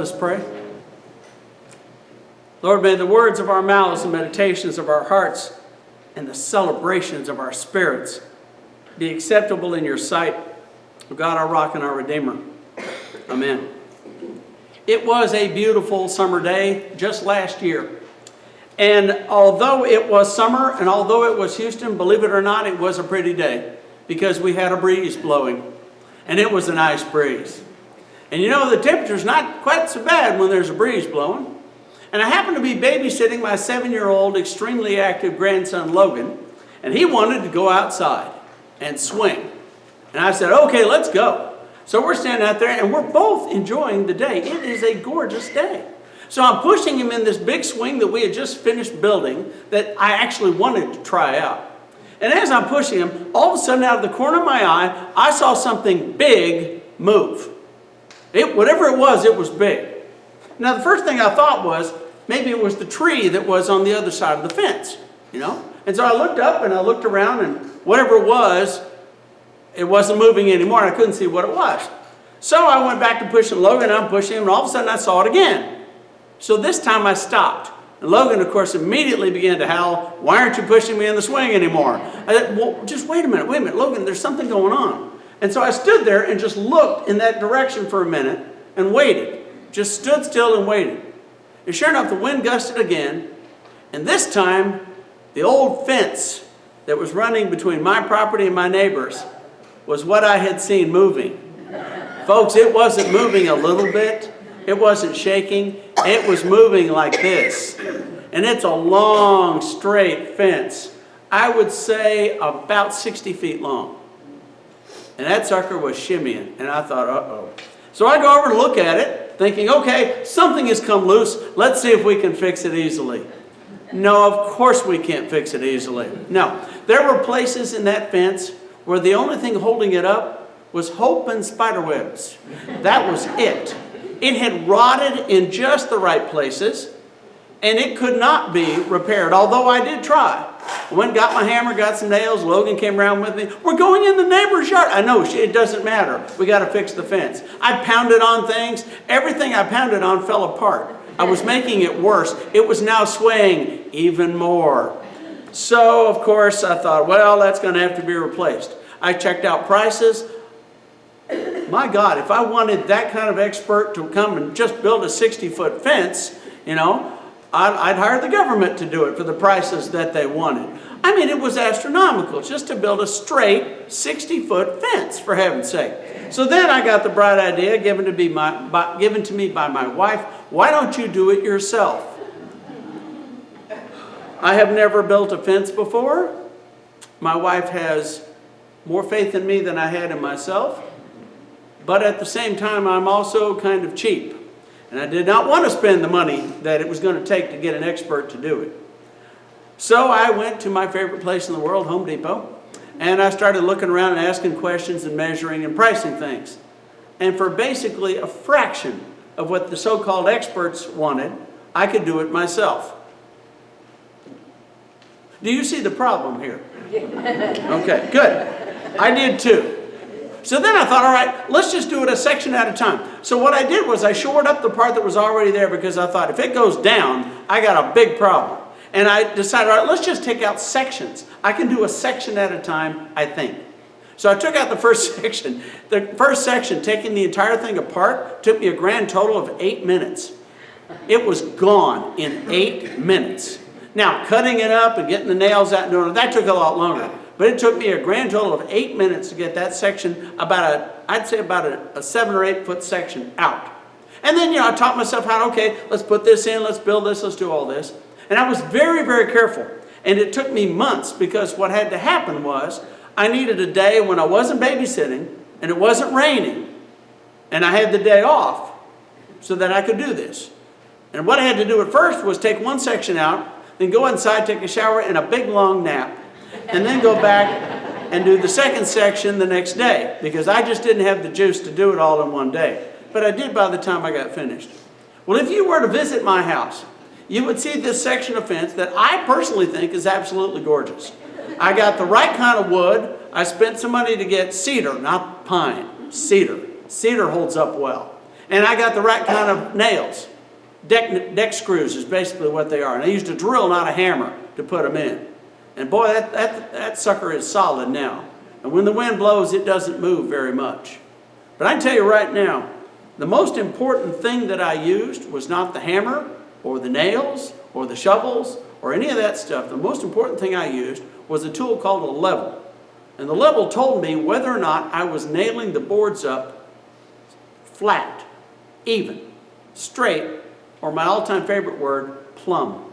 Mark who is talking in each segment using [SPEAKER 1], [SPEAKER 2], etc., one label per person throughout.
[SPEAKER 1] us pray. Lord, may the words of our mouths and meditations of our hearts and the celebrations of our spirits be acceptable in your sight, O God, our rock and our Redeemer. Amen. It was a beautiful summer day just last year. And although it was summer and although it was Houston, believe it or not, it was a pretty day because we had a breeze blowing. And it was a nice breeze. And you know, the temperature's not quite so bad when there's a breeze blowing. And I happened to be babysitting my 7-year-old, extremely active grandson, Logan, and he wanted to go outside and swing. And I said, okay, let's go. So we're standing out there, and we're both enjoying the day. It is a gorgeous day. So I'm pushing him in this big swing that we had just finished building that I actually wanted to try out. And as I'm pushing him, all of a sudden, out of the corner of my eye, I saw something big move. Whatever it was big. Now, the first thing I thought was, maybe it was the tree that was on the other side of the fence, you know? And so I looked up and I looked around, and whatever it wasn't moving anymore, and I couldn't see what it was. So I went back to pushing Logan, and I'm pushing him, and all of a sudden I saw it again. So this time I stopped. And Logan, of course, immediately began to howl, why aren't you pushing me in the swing anymore? I said, well, just wait a minute, Logan, there's something going on. And so I stood there and just looked in that direction for a minute and waited. Just stood still and waited. And sure enough, the wind gusted again. And this time, the old fence that was running between my property and my neighbor's was what I had seen moving. Folks, it wasn't moving a little bit. It wasn't shaking. It was moving like this. And it's a long, straight fence. I would say about 60 feet long. And that sucker was shimmying. And I thought, uh-oh. So I go over and look at it, thinking, okay, something has come loose. Let's see if we can fix it easily. No, of course we can't fix it easily. No, there were places in that fence where the only thing holding it up was hope and spiderwebs. That was it. It had rotted in just the right places, and it could not be repaired, although I did try. I went and got my hammer, got some nails. Logan came around with me. We're going in the neighbor's yard. I know, it doesn't matter. We got to fix the fence. I pounded on things. Everything I pounded on fell apart. I was making it worse. It was now swaying even more. So, of course, I thought, well, that's going to have to be replaced. I checked out prices. My God, if I wanted that kind of expert to come and just build a 60-foot fence, you know, I'd hire the government to do it for the prices that they wanted. I mean, it was astronomical just to build a straight 60-foot fence, for heaven's sake. So then I got the bright idea given to me by my wife, why don't you do it yourself? I have never built a fence before. My wife has more faith in me than I had in myself. But at the same time, I'm also kind of cheap. And I did not want to spend the money that it was going to take to get an expert to do it. So I went to my favorite place in the world, Home Depot, and I started looking around and asking questions and measuring and pricing things. And for basically a fraction of what the so-called experts wanted, I could do it myself. Do you see the problem here? Okay, good. I did too. So then I thought, all right, let's just do it a section at a time. So what I did was I shored up the part that was already there because I thought if it goes down, I got a big problem. And I decided, all right, let's just take out sections. I can do a section at a time, I think. So I took out the first section. The first section, taking the entire thing apart, took me a grand total of 8 minutes. It was gone in 8 minutes. Now, cutting it up and getting the nails out and doing it, that took a lot longer. But it took me a grand total of 8 minutes to get that section, I'd say about a 7 or 8 foot section out. And then, I taught myself how, okay, let's put this in, let's build this, let's do all this. And I was very, very careful. And it took me months because what had to happen was I needed a day when I wasn't babysitting and it wasn't raining. And I had the day off so that I could do this. And what I had to do at first was take one section out, then go inside, take a shower, and a big long nap. And then go back and do the second section the next day because I just didn't have the juice to do it all in one day. But I did by the time I got finished. Well, if you were to visit my house, you would see this section of fence that I personally think is absolutely gorgeous. I got the right kind of wood. I spent some money to get cedar, not pine, cedar. Cedar holds up well. And I got the right kind of nails. Deck screws is basically what they are. And I used a drill, not a hammer, to put them in. And boy, that sucker is solid now. And when the wind blows, it doesn't move very much. But I can tell you right now, the most important thing that I used was not the hammer or the nails or the shovels or any of that stuff. The most important thing I used was a tool called a level. And the level told me whether or not I was nailing the boards up flat, even, straight, or my all-time favorite word, plumb.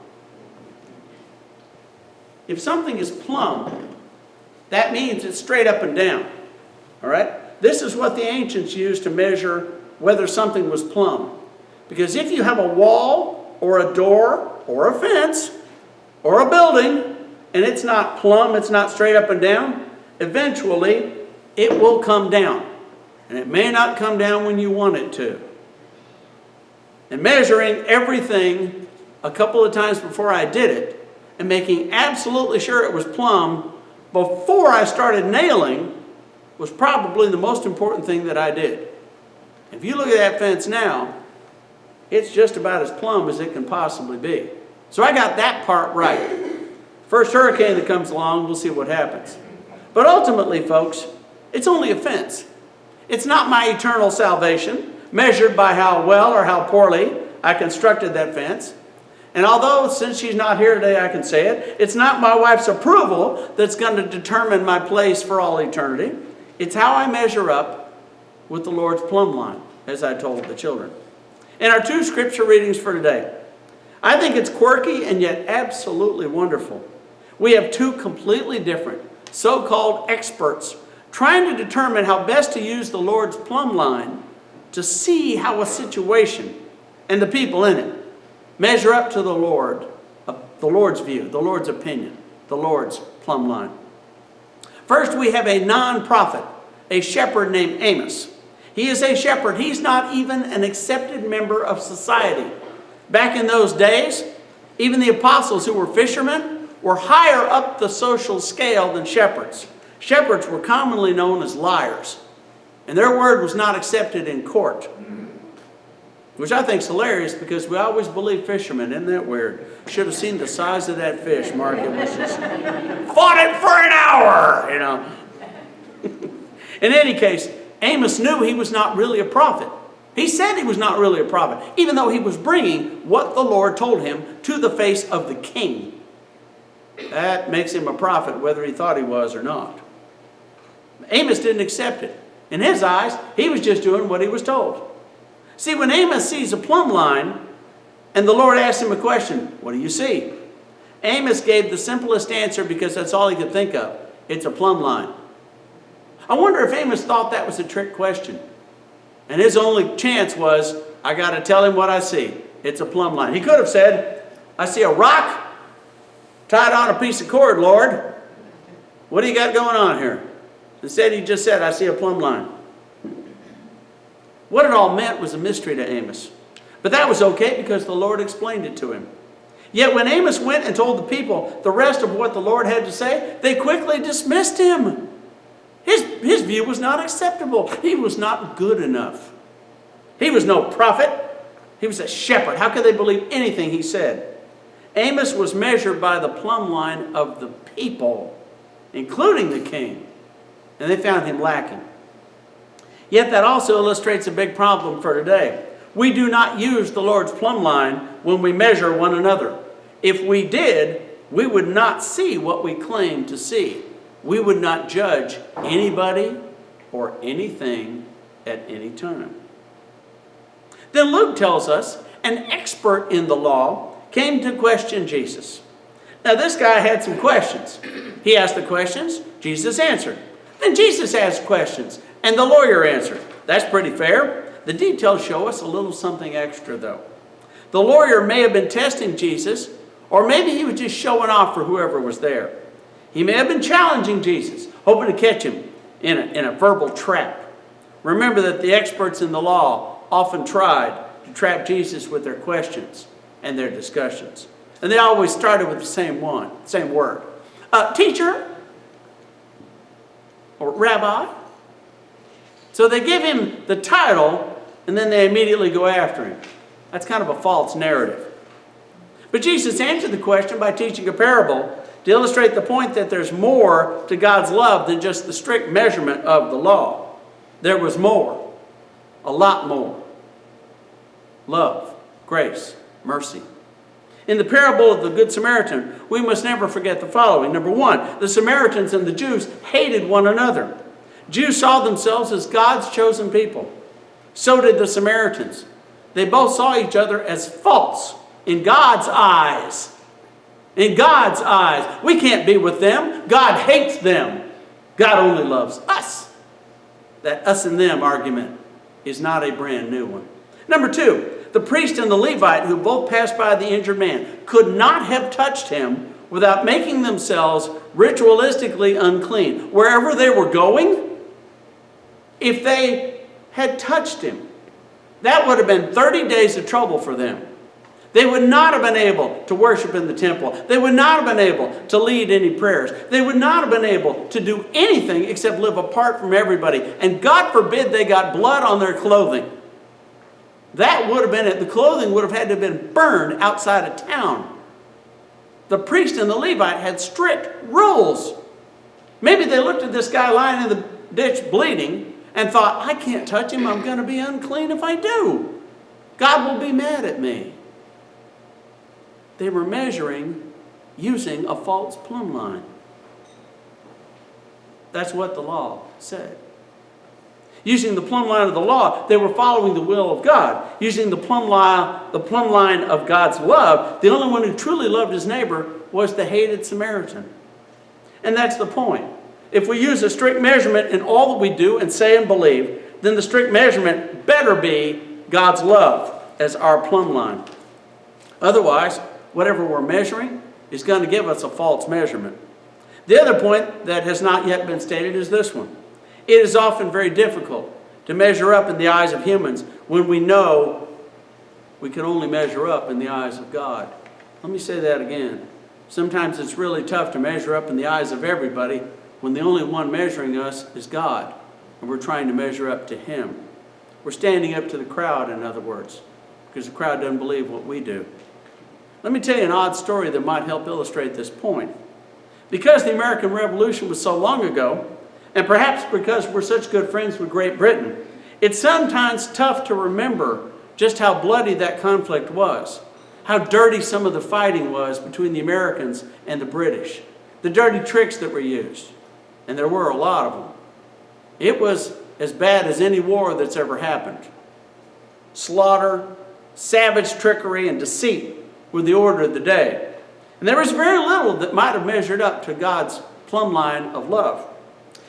[SPEAKER 1] If something is plumb, that means it's straight up and down. All right? This is what the ancients used to measure whether something was plumb. Because if you have a wall or a door or a fence or a building and it's not plumb, it's not straight up and down, eventually it will come down. And it may not come down when you want it to. And measuring everything a couple of times before I did it and making absolutely sure it was plumb before I started nailing was probably the most important thing that I did. If you look at that fence now, it's just about as plumb as it can possibly be. So I got that part right. First hurricane that comes along, we'll see what happens. But ultimately, folks, it's only a fence. It's not my eternal salvation, measured by how well or how poorly I constructed that fence. And although, since she's not here today, I can say it, it's not my wife's approval that's going to determine my place for all eternity. It's how I measure up with the Lord's plumb line, as I told the children. In our two scripture readings for today, I think it's quirky and yet absolutely wonderful. We have two completely different so-called experts trying to determine how best to use the Lord's plumb line to see how a situation and the people in it measure up to the Lord's view, the Lord's opinion, the Lord's plumb line. First, we have a non-prophet, a shepherd named Amos. He is a shepherd. He's not even an accepted member of society. Back in those days, even the apostles who were fishermen were higher up the social scale than shepherds. Shepherds were commonly known as liars, and their word was not accepted in court, which I think is hilarious because we always believe fishermen. Isn't that weird? Should have seen the size of that fish, Mark. It was just, fought it for an hour, you know. In any case, Amos knew he was not really a prophet. He said he was not really a prophet, even though he was bringing what the Lord told him to the face of the king. That makes him a prophet, whether he thought he was or not. Amos didn't accept it. In his eyes, he was just doing what he was told. See, when Amos sees a plumb line, and the Lord asks him a question, what do you see? Amos gave the simplest answer because that's all he could think of. It's a plumb line. I wonder if Amos thought that was a trick question. And his only chance was, I got to tell him what I see. It's a plumb line. He could have said, I see a rock tied on a piece of cord, Lord. What do you got going on here? Instead, he just said, I see a plumb line. What it all meant was a mystery to Amos. But that was okay because the Lord explained it to him. Yet when Amos went and told the people the rest of what the Lord had to say, they quickly dismissed him. His view was not acceptable. He was not good enough. He was no prophet. He was a shepherd. How could they believe anything he said? Amos was measured by the plumb line of the people, including the king. And they found him lacking. Yet that also illustrates a big problem for today. We do not use the Lord's plumb line when we measure one another. If we did, we would not see what we claim to see. We would not judge anybody or anything at any time. Then Luke tells us an expert in the law came to question Jesus. Now this guy had some questions. He asked the questions, Jesus answered. Then Jesus asked questions, and the lawyer answered. That's pretty fair. The details show us a little something extra though. The lawyer may have been testing Jesus, or maybe he was just showing off for whoever was there. He may have been challenging Jesus, hoping to catch him in a verbal trap. Remember that the experts in the law often tried to trap Jesus with their questions and their discussions. And they always started with the same word. Teacher, or rabbi. So they give him the title and then they immediately go after him. That's kind of a false narrative. But Jesus answered the question by teaching a parable to illustrate the point that there's more to God's love than just the strict measurement of the law. There was more, a lot more. Love, grace, mercy. In the parable of the Good Samaritan, we must never forget the following. Number one, the Samaritans and the Jews hated one another. Jews saw themselves as God's chosen people. So did the Samaritans. They both saw each other as false in God's eyes. In God's eyes. We can't be with them. God hates them. God only loves us. That us and them argument is not a brand new one. Number two, the priest and the Levite, who both passed by the injured man, could not have touched him without making themselves ritualistically unclean. Wherever they were going, if they had touched him, that would have been 30 days of trouble for them. They would not have been able to worship in the temple. They would not have been able to lead any prayers. They would not have been able to do anything except live apart from everybody. And God forbid they got blood on their clothing. That would have been it. The clothing would have had to have been burned outside of town. The priest and the Levite had strict rules. Maybe they looked at this guy lying in the ditch bleeding and thought, I can't touch him. I'm going to be unclean if I do. God will be mad at me. They were measuring using a false plumb line. That's what the law said. Using the plumb line of the law, they were following the will of God. Using the plumb line of God's love, the only one who truly loved his neighbor was the hated Samaritan. And that's the point. If we use a strict measurement in all that we do and say and believe, then the strict measurement better be God's love as our plumb line. Otherwise, whatever we're measuring is going to give us a false measurement. The other point that has not yet been stated is this one. It is often very difficult to measure up in the eyes of humans when we know we can only measure up in the eyes of God. Let me say that again. Sometimes it's really tough to measure up in the eyes of everybody when the only one measuring us is God, and we're trying to measure up to Him. We're standing up to the crowd, in other words, because the crowd doesn't believe what we do. Let me tell you an odd story that might help illustrate this point. Because the American Revolution was so long ago, and perhaps because we're such good friends with Great Britain, it's sometimes tough to remember just how bloody that conflict was, how dirty some of the fighting was between the Americans and the British, the dirty tricks that were used, and there were a lot of them. It was as bad as any war that's ever happened. Slaughter, savage trickery, and deceit were the order of the day. And there was very little that might have measured up to God's plumb line of love.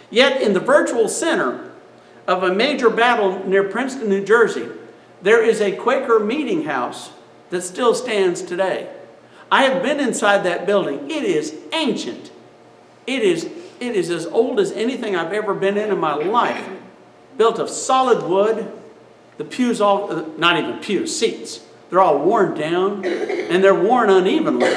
[SPEAKER 1] Yet in the virtual center of a major battle near Princeton, New Jersey, there is a Quaker meeting house that still stands today. I have been inside that building. It is ancient. It is as old as anything I've ever been in my life. Built of solid wood. The pews not even pews, seats. They're all worn down and they're worn unevenly.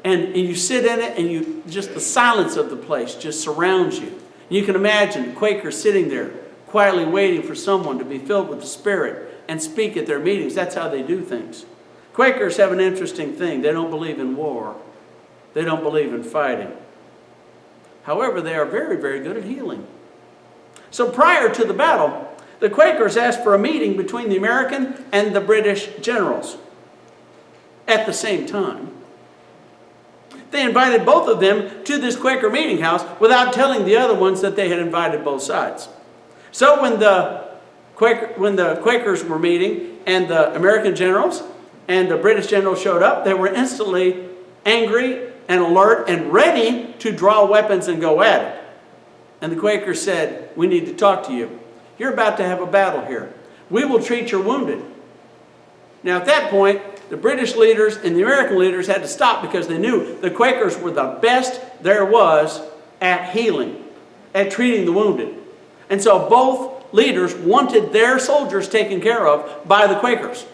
[SPEAKER 1] And you sit in it and just the silence of the place just surrounds you. You can imagine Quakers sitting there quietly waiting for someone to be filled with the Spirit and speak at their meetings. That's how they do things. Quakers have an interesting thing. They don't believe in war. They don't believe in fighting. However, they are very, very good at healing. So prior to the battle, the Quakers asked for a meeting between the American and the British generals at the same time. They invited both of them to this Quaker meeting house without telling the other ones that they had invited both sides. So when the Quakers were meeting and the American generals and the British generals showed up, they were instantly angry and alert and ready to draw weapons and go at it. And the Quakers said, "We need to talk to you. You're about to have a battle here. We will treat your wounded." Now at that point, the British leaders and the American leaders had to stop because they knew the Quakers were the best there was at healing, at treating the wounded. And so both leaders wanted their soldiers taken care of by the Quakers.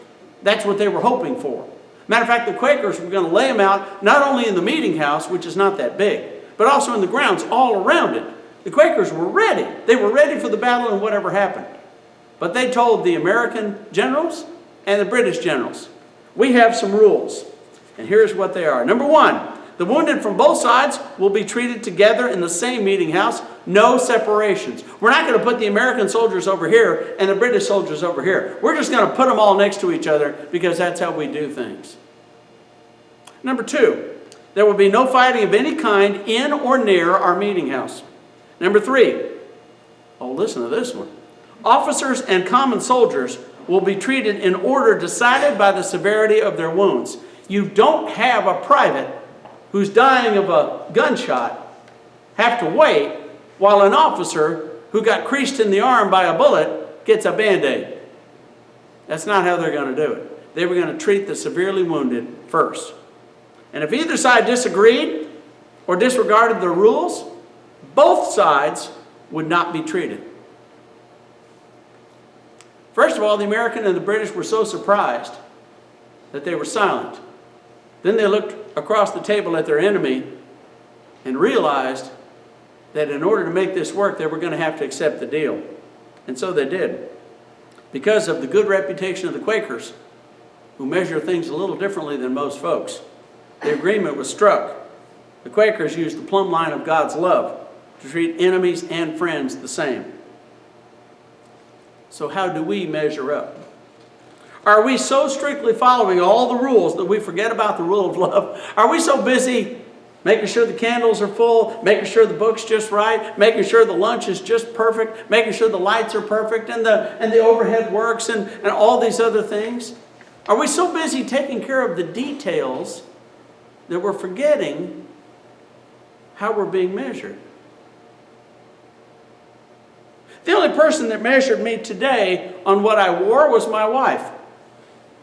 [SPEAKER 1] That's what they were hoping for. Matter of fact, the Quakers were going to lay them out not only in the meeting house, which is not that big, but also in the grounds all around it. The Quakers were ready. They were ready for the battle and whatever happened. But they told the American generals and the British generals, we have some rules. And here's what they are. Number one, the wounded from both sides will be treated together in the same meeting house. No separations. We're not going to put the American soldiers over here and the British soldiers over here. We're just going to put them all next to each other because that's how we do things. Number two, there will be no fighting of any kind in or near our meeting house. Number three, oh, listen to this one. Officers and common soldiers will be treated in order decided by the severity of their wounds. You don't have a private who's dying of a gunshot have to wait while an officer who got creased in the arm by a bullet gets a Band-Aid. That's not how they're going to do it. They were going to treat the severely wounded first. And if either side disagreed or disregarded the rules, both sides would not be treated. First of all, the American and the British were so surprised that they were silent. Then they looked across the table at their enemy and realized that in order to make this work, they were going to have to accept the deal. And so they did. Because of the good reputation of the Quakers, who measure things a little differently than most folks, the agreement was struck. The Quakers used the plumb line of God's love to treat enemies and friends the same. So how do we measure up? Are we so strictly following all the rules that we forget about the rule of love? Are we so busy making sure the candles are full, making sure the book's just right, making sure the lunch is just perfect, making sure the lights are perfect and the overhead works and all these other things? Are we so busy taking care of the details that we're forgetting how we're being measured? The only person that measured me today on what I wore was my wife.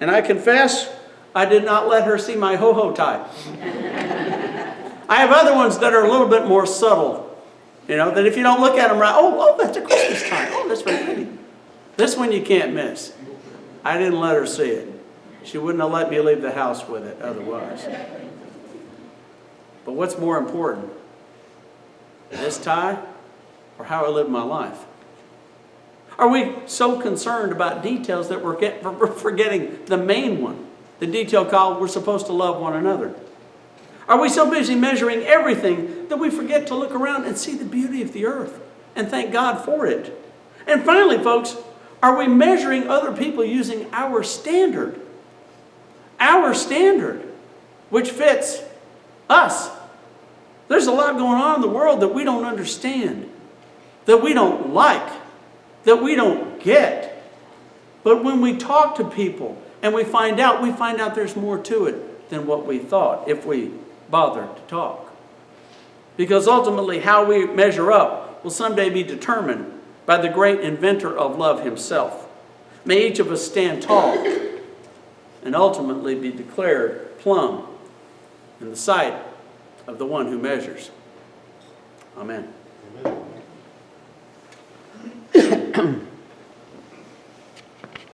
[SPEAKER 1] And I confess, I did not let her see my ho-ho tie. I have other ones that are a little bit more subtle. You know, that if you don't look at them right, oh, that's a Christmas tie. Oh, that's very pretty. This one you can't miss. I didn't let her see it. She wouldn't have let me leave the house with it otherwise. But what's more important? This tie or how I live my life? Are we so concerned about details that we're forgetting the main one? The detail called we're supposed to love one another. Are we so busy measuring everything that we forget to look around and see the beauty of the earth and thank God for it? And finally, folks, are we measuring other people using our standard? Our standard, which fits us. There's a lot going on in the world that we don't understand, that we don't like, that we don't get. But when we talk to people and we find out there's more to it than what we thought if we bothered to talk. Because ultimately how we measure up will someday be determined by the great inventor of love himself. May each of us stand tall and ultimately be declared plumb in the sight of the one who measures. Amen.
[SPEAKER 2] Amen.